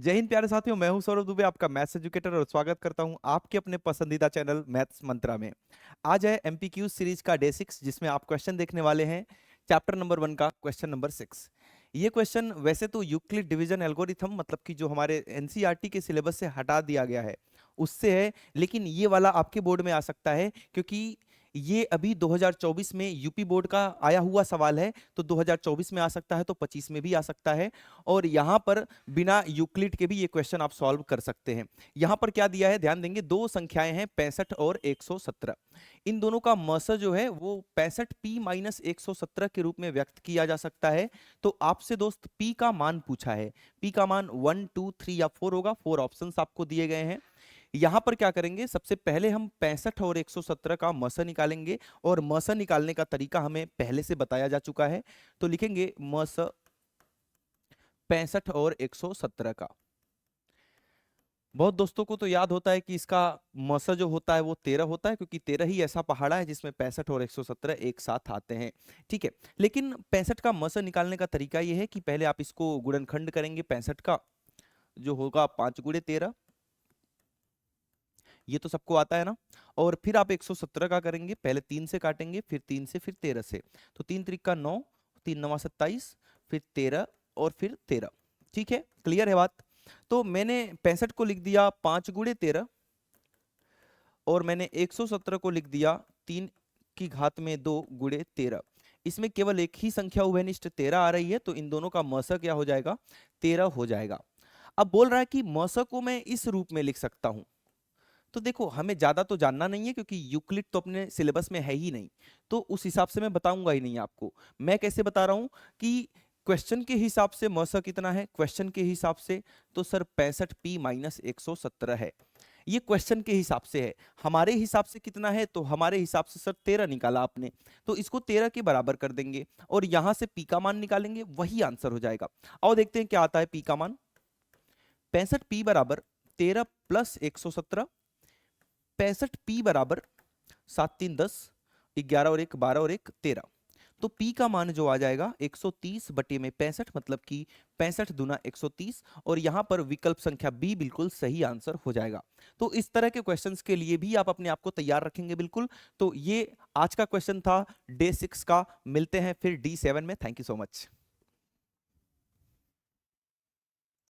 जय हिंद प्यारे साथियों, मैं हूं सौरभ दुबे, आपका मैथ्स एजुकेटर, और स्वागत करता हूं आपके अपने पसंदीदा चैनल मैथ्स मंत्रा में। आज है एमपीक्यू सीरीज का डे 6, जिसमें आप क्वेश्चन देखने वाले हैं चैप्टर नंबर 1 का क्वेश्चन नंबर 6। ये क्वेश्चन वैसे तो यूक्लिड डिवीजन एल्गोरिथम, मतलब कि जो हमारे एनसीईआरटी के सिलेबस से हटा दिया गया है उससे है, लेकिन ये वाला आपके बोर्ड में आ सकता है क्योंकि ये अभी 2024 में यूपी बोर्ड का आया हुआ सवाल है। तो 2024 में आ सकता है, तो 25 में भी आ सकता है। और यहाँ पर बिना यूक्लिड के भी ये क्वेश्चन आप सॉल्व कर सकते हैं। यहाँ पर क्या दिया है, ध्यान देंगे, दो संख्याएं हैं 65 और 117। इन दोनों का मस जो है वो 65p-117 के रूप में व्यक्त किया जा सकता है। तो आपसे दोस्त p का मान पूछा है। p का मान 1, 2, 3 या 4 होगा। 4 ऑप्शंस आपको दिए गए हैं। यहां पर क्या करेंगे, सबसे पहले हम 65 और 117 का मस निकालेंगे, और मस निकालने का तरीका हमें पहले से बताया जा चुका है। तो लिखेंगे मस 65 और 117 का। बहुत दोस्तों को तो याद होता है कि इसका मस जो होता है वो 13 होता है, क्योंकि 13 ही ऐसा पहाड़ा है जिसमें 65 और 117 एक साथ आते हैं। ठीक है, लेकिन 65 का मस निकालने का तरीका ये है कि पहले आप इसको गुणनखंड करेंगे 65 का, जो होगा 5 गुणे 13। ये तो सबको आता है ना। और फिर आप 117 का करेंगे, पहले 3 से काटेंगे, फिर 3 से, फिर 13 से। तो 3 त्रिक 9, 3 नवा 27, फिर 13 और फिर 13। ठीक है, क्लियर है बात। तो मैंने 65 को लिख दिया 5 गुणे 13, और मैंने 117 को लिख दिया 3 की घात में 2 गुणे 13। इसमें केवल एक ही संख्या उभयनिष्ठ 13 आ रही है, तो इन दोनों का मस क्या हो जाएगा, 13 हो जाएगा। अब बोल रहा है कि मस को मैं इस रूप में लिख सकता हूं। तो देखो, हमें ज्यादा तो जानना नहीं है, क्योंकि यूक्लिड तो अपने सिलेबस में है ही नहीं। तो उस हिसाब से मैं बताऊंगा ही नहीं आपको। मैं कैसे बता रहा हूं कि क्वेश्चन के हिसाब से मौसा कितना है, क्वेश्चन के हिसाब से तो सर 65p-117 है। ये क्वेश्चन के हिसाब से है। हमारे हिसाब से कितना है, तो हमारे हिसाब से सर 13 निकाला आपने, तो इसको 13 के बराबर कर देंगे, और यहां से p का मान निकालेंगे, वही आंसर हो जाएगा। आओ देखते हैं क्या आता है p का मान। 65p बराबर 13 प्लस 117। 65p बराबर 7 3 10, 11 और 1 12 और 1 13। तो p का मान जो आ जाएगा 130 बटे में 65, मतलब कि 65 दूना 130, और यहां पर विकल्प संख्या b बिल्कुल सही आंसर हो जाएगा। तो इस तरह के क्वेश्चंस के लिए भी आप अपने आप को तैयार रखेंगे बिल्कुल। तो ये आज का क्वेश्चन था डे 6 का। मिलते हैं फिर D7 में। Thank you so much.